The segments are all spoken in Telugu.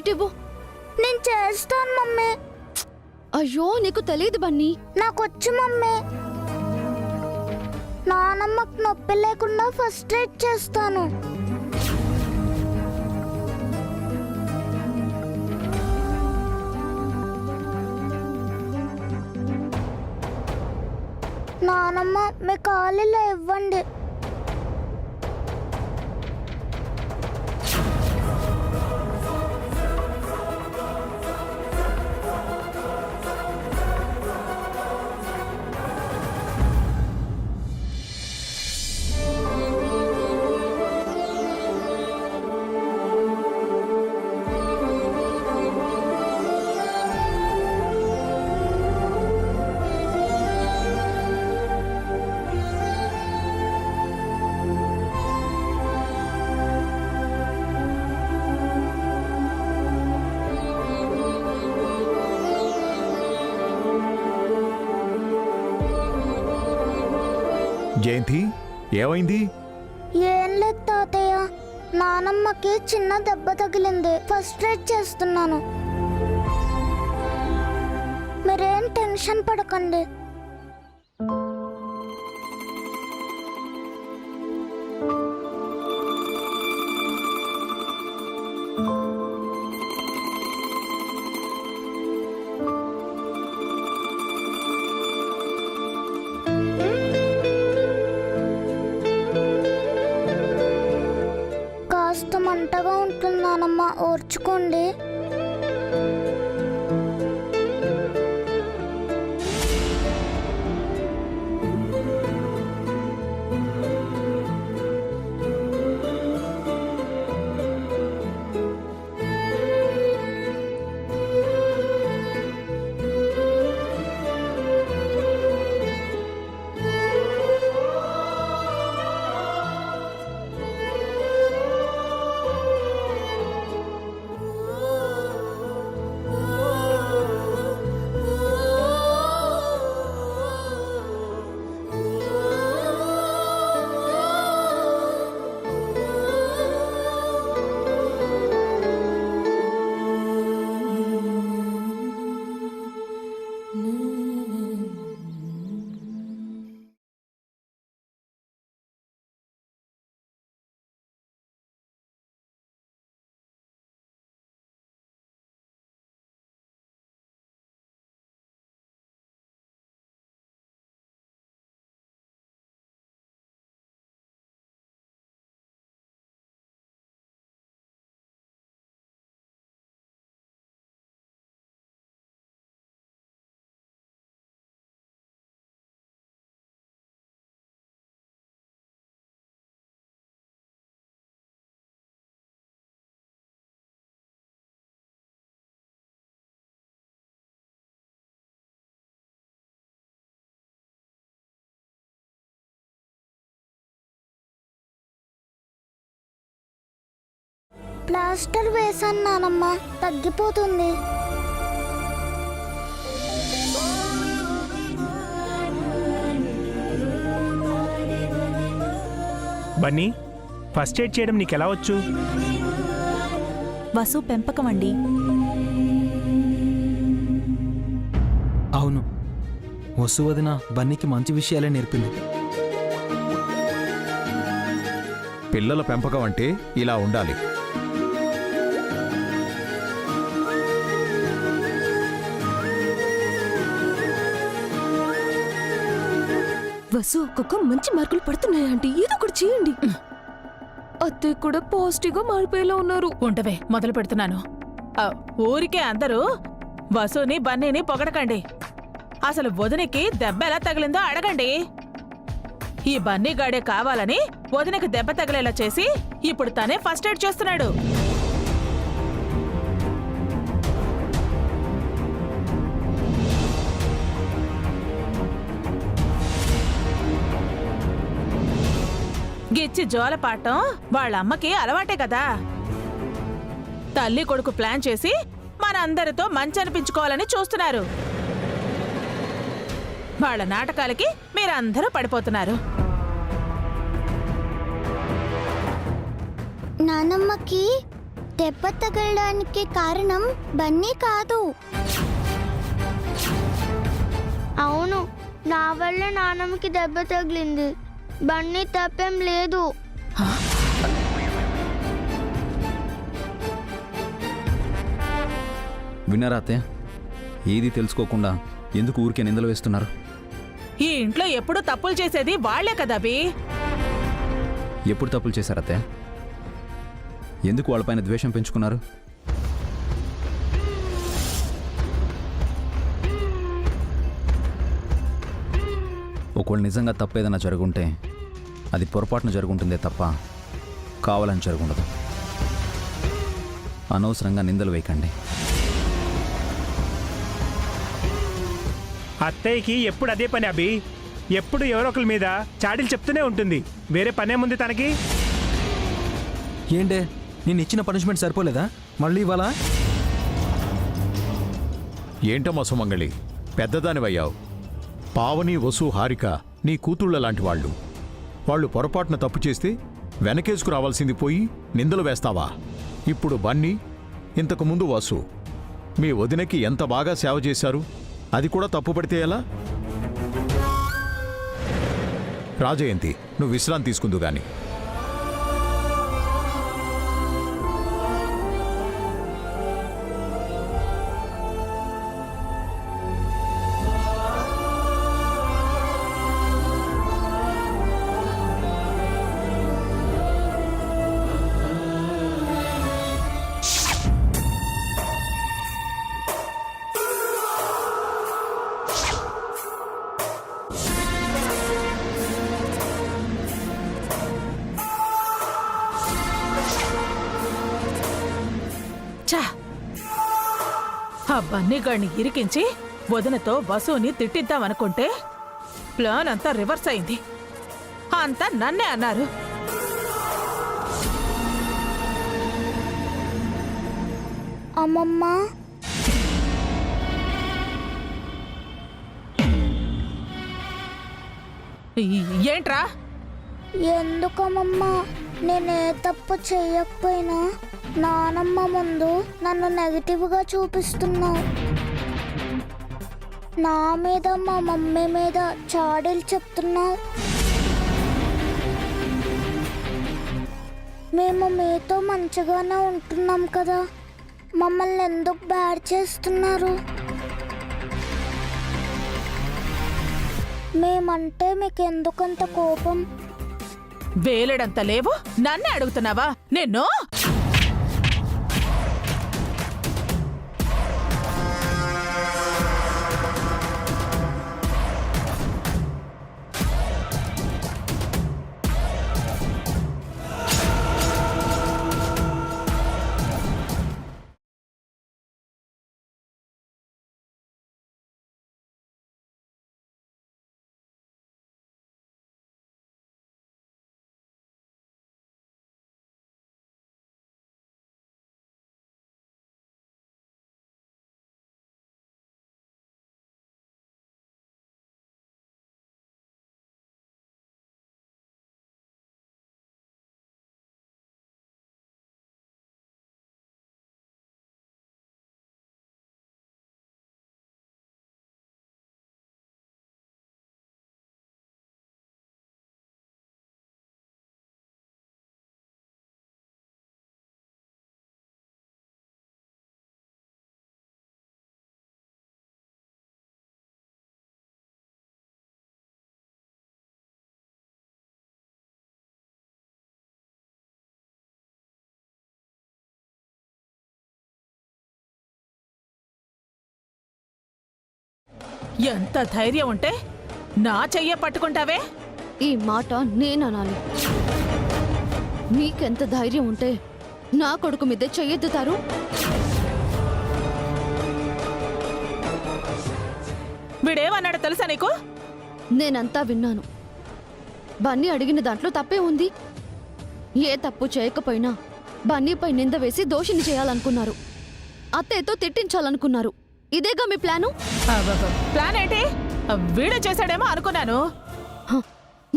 ఇటివ్వు. నేను చేస్తాను మమ్మీ. అయ్యో నీకు తెలియదు బన్నీ. నాకొచ్చు మమ్మీ. నానమ్మకు నొప్పి లేకుండా ఫస్ట్ ఎయిడ్ చేస్తాను. నానమ్మ మీ కాళ్ళలో ఇవ్వండి. జయంతి, ఏమైంది? ఏం లేదు తాతయ్య, నానమ్మకి చిన్న దెబ్బ తగిలింది. ఫస్ట్ ఎయిడ్ చేస్తున్నాను. మీరేం టెన్షన్ పడకండి. కాస్త మంటగా ఉంటుంది నానమ్మ, ఓర్చుకోండి. ప్లాస్టర్ వేసాను నానమ్మ, తగ్గిపోతుంది. బన్నీ, ఫస్ట్ ఎయిడ్ చేయడం నీకెలా వచ్చు? వసు పెంపకం అండి. అవును, వసు వదిన బన్నీకి మంచి విషయాలే నేర్పింది. పిల్లల పెంపకం అంటే ఇలా ఉండాలి. వసు ఒక్కొక్క మంచి మార్కులు పడుతున్నాయి ఆంటీ, ఏదో ఒకటి చేయండి. అత్తయ్య కూడా పాజిటివ్ గా మారిపోయేలా ఉన్నారు. ఉంటవే, మొదలు పెడుతున్నాను. ఊరికే అందరూ వసుని బన్నీని పొగడకండి. అసలు వదినికి దెబ్బ ఎలా తగిలిందో అడగండి. ఈ బన్నీ గాడే కావాలని వదినకి దెబ్బ తగిలేలా చేసి ఇప్పుడు తనే ఫస్ట్ ఎయిడ్ చేస్తున్నాడు. గిచ్చి జోలపాటం వాళ్ళమ్మకి అలవాటే కదా. తల్లి కొడుకు ప్లాన్ చేసి మనందరితో మంచి అనిపించుకోవాలని చూస్తున్నారు. వాళ్ళ నాటకాలకి మీరందరూ పడిపోతున్నారు. నానమ్మకి దెబ్బ తగలడానికి కారణం బన్నీ కాదు. అవును, నా వల్ల నాన్నమ్మకి దెబ్బ తగిలింది. బన్నీ తప్పేం లేదు. విన్నారా అత్తయ్య? ఏది తెలుసుకోకుండా ఎందుకు ఊరికే నిందలు వేస్తున్నారు? ఈ ఇంట్లో ఎప్పుడు తప్పులు చేసేది వాళ్లే కదా అభి. ఎప్పుడు తప్పులు చేశారు అత్తయ్య? ఎందుకు వాళ్ళపైన ద్వేషం పెంచుకున్నారు? ఒకవేళ నిజంగా తప్పేదన్నా జరుగుంటే అది పొరపాటున జరుగుంటుందే తప్ప కావాలని జరుగుండదు. అనవసరంగా నిందలు వేయకండి. అత్తయ్యకి ఎప్పుడు అదే పని అభి. ఎప్పుడు ఎవరో ఒకరి మీద చాడీలు చెప్తూనే ఉంటుంది. వేరే పనేముంది తనకి? ఏంటే నేను ఇచ్చిన పనిష్మెంట్ సరిపోలేదా? మళ్ళీ ఇవాళ ఏంటమ్మా సుమంగళి, పెద్దదానివయ్యావు. పావని, వసు, హారిక నీ కూతుళ్ళ లాంటి వాళ్ళు. వాళ్ళు పొరపాటున తప్పు చేస్తే వెనకేసుకు రావాల్సింది పోయి నిందలు వేస్తావా? ఇప్పుడు బన్నీ, ఇంతకుముందు వసు మీ వదినకి ఎంత బాగా సేవ చేశారు. అది కూడా తప్పు పడితే ఎలా? రాజయంతి, నువ్వు విశ్రాంతి తీసుకుందు గాని. ఛా! ఆ బన్నీగాడిని ఇరికించి వదినతో వసుని తిట్టిద్దామనుకుంటే ప్లాన్ అంతా రివర్స్ అయింది. అంతా నన్నే అన్నారు. అమ్మమ్మ, ఏంట్రా? ఎందుకమ్మమ్మ నేనే తప్పు చెయ్యకపోయినా నానమ్మ ముందు నన్ను నెగటివ్గా చూపిస్తున్నావు. నా మీద మా మమ్మీ మీద చాడీలు చెప్తున్నావు. మేము మీతో మంచిగానే ఉంటున్నాం కదా, మమ్మల్ని ఎందుకు బ్యాడ్ చేస్తున్నారు? మేమంటే మీకు ఎందుకంత కోపం? వేలడంత లేవు, నన్నే అడుగుతున్నావా? నిన్ను ఎంత ధైర్యం ఉంటే నా చెయ్య పట్టుకుంటావే? ఈ మాట నేననాలి. నీకెంత ధైర్యం ఉంటే నా కొడుకు మీదే చెయ్యెత్తుతారు? వీడేమన్నాడో తెలుసా నీకు? నేనంతా విన్నాను. బన్నీ అడిగిన దాంట్లో తప్పే ఉంది. ఏ తప్పు చేయకపోయినా బన్నీపై నింద వేసి దోషిని చేయాలనుకున్నారు. అత్తయ్యతో తిట్టించాలనుకున్నారు. ఇదేగా మీ ప్లాను? ప్లాన్ ఏంటి? వీడే చేశాడేమో అనుకున్నాను.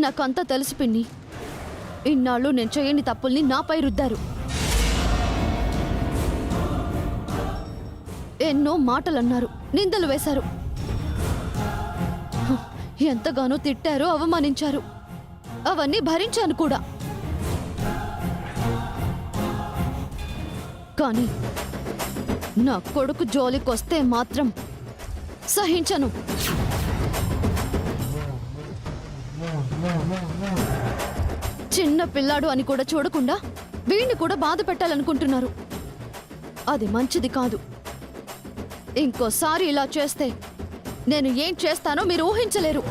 నాకంతా తెలుసు పిన్ని. ఇన్నాళ్ళు నేను చేయని తప్పుల్ని నాపై రుద్దారు. ఎన్నో మాటలన్నారు, నిందలు వేశారు, ఎంతగానో తిట్టారు, అవమానించారు. అవన్నీ భరించాను కూడా. కానీ నా కొడుకు జోలికొస్తే మాత్రం సహించను. చిన్న పిల్లాడు అని కూడా చూడకుండా వీణ్ణి కూడా బాధ పెట్టాలనుకుంటున్నారు. అది మంచిది కాదు. ఇంకోసారి ఇలా చేస్తే నేను ఏం చేస్తానో మీరు ఊహించలేరు.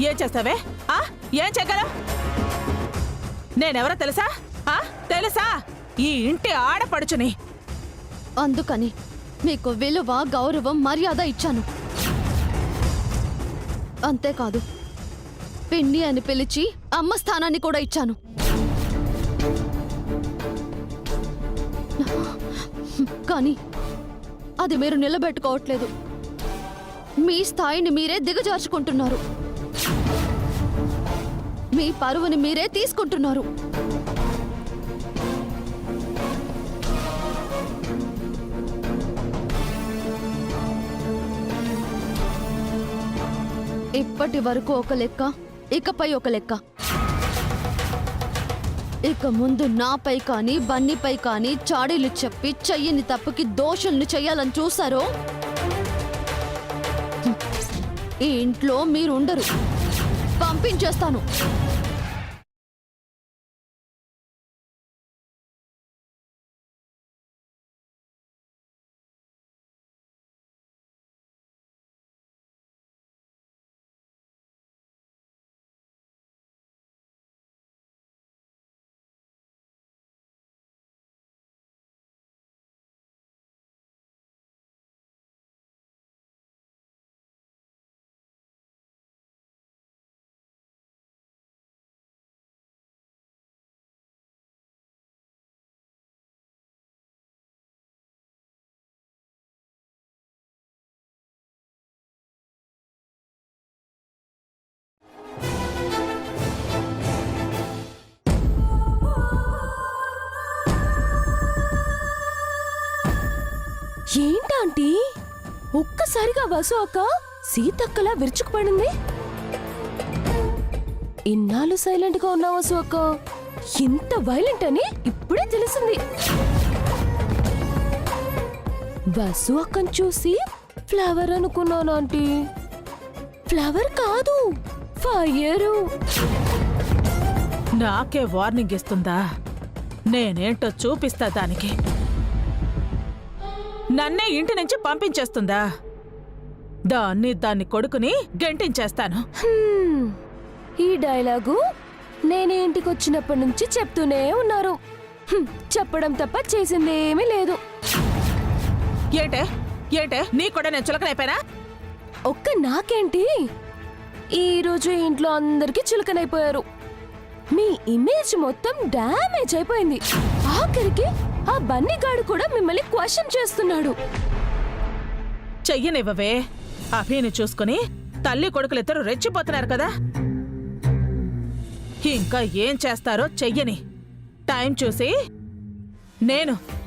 ఏం చేస్తావే? ఏం చేయగలవు? నేనెవరో తెలుసా? తెలుసా? ఈ ఇంటి ఆడపడుచుని. అందుకని మీకు విలువ, గౌరవం, మర్యాద ఇచ్చాను. అంతేకాదు, పిన్ని అని పిలిచి అమ్మ స్థానాన్ని కూడా ఇచ్చాను. కానీ అది మీరు నిలబెట్టుకోవట్లేదు. మీ స్థాయిని మీరే దిగజార్చుకుంటున్నారు. మీ పరువుని మీరే తీసుకుంటున్నారు. ఇప్పటి వరకు ఒక లెక్క, ఇకపై ఒక లెక్క. ఇక ముందు నాపై కానీ బన్నీపై కానీ చాడీలు చెప్పి చెయ్యని తప్పుకి దోషుల్ని చెయ్యాలని చూసారో ఈ ఇంట్లో మీరుండరు. పంపించేస్తాను. ఏంటాంటీ ఒక్కసారిగా వసు అక్క సీతక్కలా విరుచుకుపడింది? ఇన్నాళ్ళు సైలెంట్ గా ఉన్న వసు అక్క ఇంత వైలెంట్ అని ఇప్పుడే తెలిసింది. వసు అక్కను చూసి ఫ్లవర్ అనుకున్నాను ఆంటీ. ఫ్లవర్ కాదు, ఫైరు. నాకే వార్నింగ్ ఇస్తుందా? నేనేంటో చూపిస్తా దానికి. నన్నే ఇంటి నుంచి పంపించేస్తుందా? దాన్ని కొడుకుని గెంటించేస్తాను. ఈ డైలాగు నేనే ఇంటికి వచ్చినప్పటి నుంచి చెప్తూనే ఉన్నారు. చెప్పడం తప్ప చేసిందేమీ లేదు. ఏటే ఏటే నీ కూడా నేను చులకనైపోయినా? ఒక్క నాకేంటి, ఈరోజు ఇంట్లో అందరికీ చులకనైపోయారు. మీ ఇమేజ్ మొత్తం డ్యామేజ్ అయిపోయింది. ఆఖరికి ఆ బన్నీగాడు కూడా మిమ్మల్ని క్వశ్చన్ చేస్తున్నాడు. చెయ్యనివ్వవే. అభిని చూసుకుని తల్లి కొడుకులిద్దరూ రెచ్చిపోతున్నారు కదా. ఇంకా ఏం చేస్తారో చెయ్యని. టైం చూసి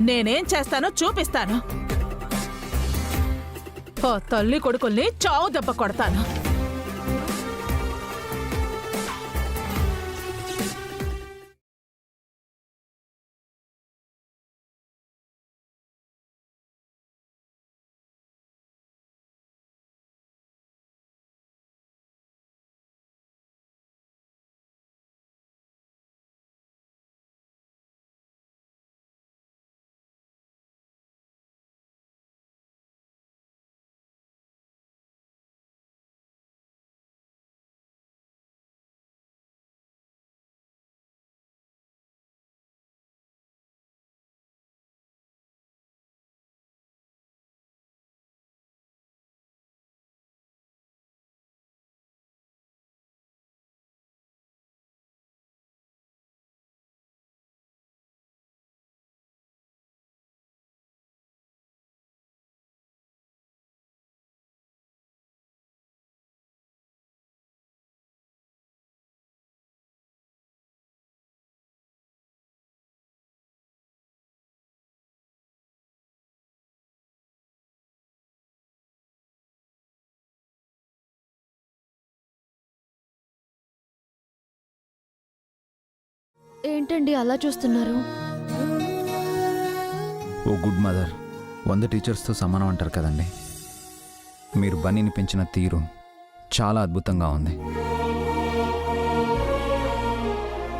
నేనేం చేస్తానో చూపిస్తాను. ఆ తల్లి కొడుకుల్ని చావు దెబ్బ కొడతాను. ఏంటండి అలా చూస్తున్నారు? ఓ గుడ్ మదర్ 100 టీచర్స్తో సమానం అంటారు కదండి. మీరు బన్నీని పెంచిన తీరు చాలా అద్భుతంగా ఉంది.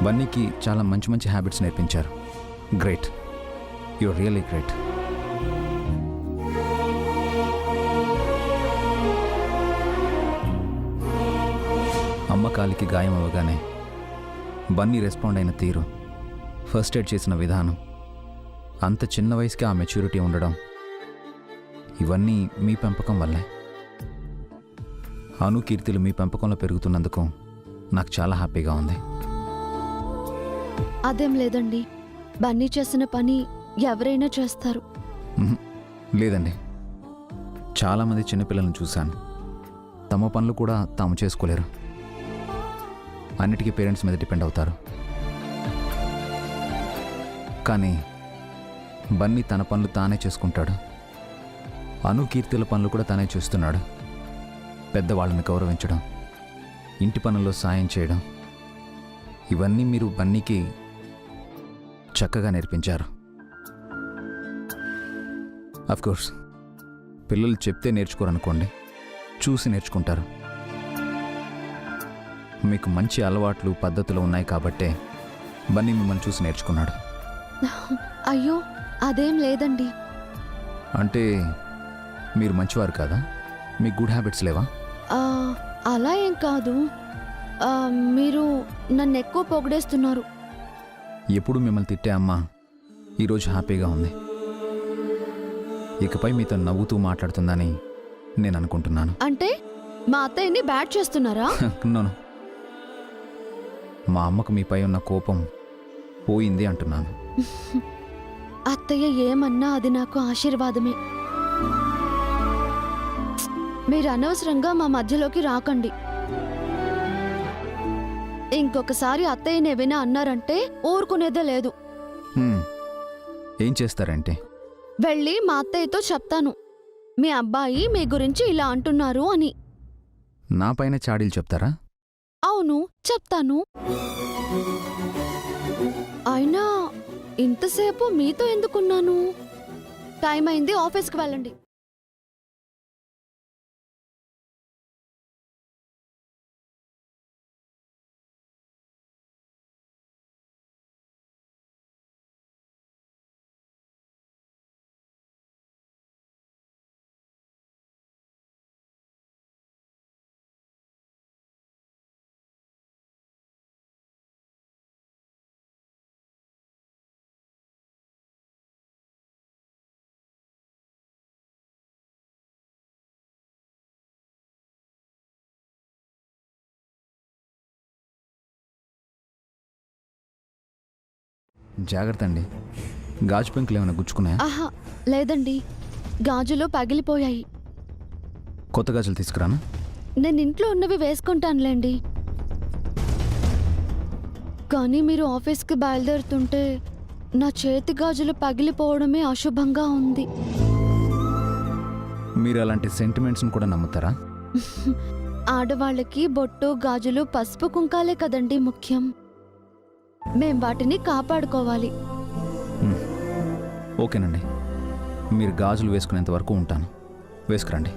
బన్నీకి చాలా మంచి మంచి హ్యాబిట్స్ నేర్పించారు. Great, you're really great. అమ్మ కాలికి గాయం అవ్వగానే బన్నీ రెస్పాండ్ అయిన తీరు, ఫస్ట్ ఎయిడ్ చేసిన విధానం, అంత చిన్న వయసుకి ఆ మెచ్యూరిటీ ఉండడం, ఇవన్నీ మీ పెంపకం వల్లే. అను కీర్తిలు మీ పెంపకంలో పెరుగుతున్నందుకు నాకు చాలా హ్యాపీగా ఉంది. అదేం లేదండి, బన్నీ చేసిన పని ఎవరైనా చేస్తారు. మ్హూ. లేదండి, చాలామంది చిన్నపిల్లలను చూశాను. తమ పనులు కూడా తాము చేసుకోలేరు. అన్నిటికీ పేరెంట్స్ మీద డిపెండ్ అవుతారు. కానీ బన్నీ తన పనులు తానే చేసుకుంటాడు. అను కీర్తిల పనులు కూడా తానే చేస్తున్నాడు. పెద్దవాళ్ళని గౌరవించడం, ఇంటి పనుల్లో సాయం చేయడం, ఇవన్నీ మీరు బన్నీకి చక్కగా నేర్పించారు. అఫ్కోర్స్ పిల్లలు చెప్తే నేర్చుకోరనుకోండి, చూసి నేర్చుకుంటారు. మీకు మంచి అలవాట్లు పద్ధతులు ఉన్నాయి కాబట్టే బన్నీ మిమ్మల్ని చూసి నేర్చుకున్నాడు. అయ్యో అదేం లేదండి. అంటే మీరు మంచివారు కాదా? మీకు గుడ్ హ్యాబిట్స్ లేవా? ఆ, అలా ఏం కాదు. మీరు నన్ను ఎక్కువ పొగిడేస్తున్నారు. ఎప్పుడు మిమ్మల్ని తిట్టే అమ్మ ఈరోజు హ్యాపీగా ఉంది. ఇకపై మీతో నవ్వుతూ మాట్లాడుతుందని నేను అనుకుంటున్నాను. అంటే మా అత్తయ్యని బ్యాడ్ చేస్తున్నారా? నోను, మా అమ్మకు మీపై ఉన్న కోపం పోయింది అంటున్నాను. అత్తయ్య ఏమన్నా అది నాకు ఆశీర్వాదమే. మీరు అనవసరంగా మా మధ్యలోకి రాకండి. ఇంకొకసారి అత్తయ్యని ఏమైనా అన్నారంటే ఊరుకునేదే లేదు. ఏం చేస్తారంటే? వెళ్ళి మా అత్తయ్యతో చెప్తాను, మీ అబ్బాయి మీ గురించి ఇలా అంటున్నారు అని. నా పైన చాడీలు చెప్తారా? అవును, చెప్తాను. అయినా ఇంతసేపు మీతో ఎందుకున్నాను? టైం అయింది, ఆఫీస్కి వెళ్ళండి. జాగ్రత్త అండి, గాజు పెంకులు ఏమైనా గుచ్చుకున్నాయా? ఆహా లేదండి, గాజులు పగిలిపోయాయి. కొత్త గాజులు తీసుకురానా? నేను ఇంట్లో ఉన్నవి వేసుకుంటానులేండి. కానీ మీరు ఆఫీస్కి బయలుదేరుతుంటే నా చేతి గాజులు పగిలిపోవడమే అశుభంగా ఉంది. మీరు అలాంటి సెంటిమెంట్స్ని కూడా నమ్ముతారా? ఆడవాళ్ళకి బొట్టు గాజులు పసుపు కుంకాలే కదండి ముఖ్యం. మేం వాటిని కాపాడుకోవాలి. ఓకేనండి, మీరు గాజులు వేసుకునేంత వరకు ఉంటాను. వేసుకురండి.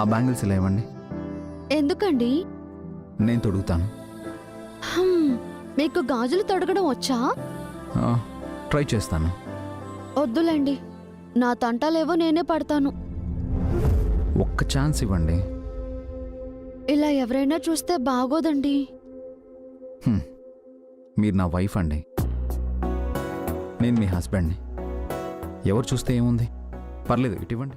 ఆ బ్యాంగిల్స్ ఇలా ఇవ్వండి. ఎందుకండి? నేను తొడుగుతాను. మీకు గాజులు తొడగడం వచ్చా? ట్రై చేస్తాను. వద్దులేండి, నా తంటాలేవో నేనే పడతాను. ఒక్క ఛాన్స్ ఇవ్వండి. ఇలా ఎవరైనా చూస్తే బాగోదండి. మీరు నా వైఫ్ అండి, నేను మీ హస్బెండ్ని. ఎవరు చూస్తే ఏముంది, పర్లేదు, ఇటు ఇవ్వండి.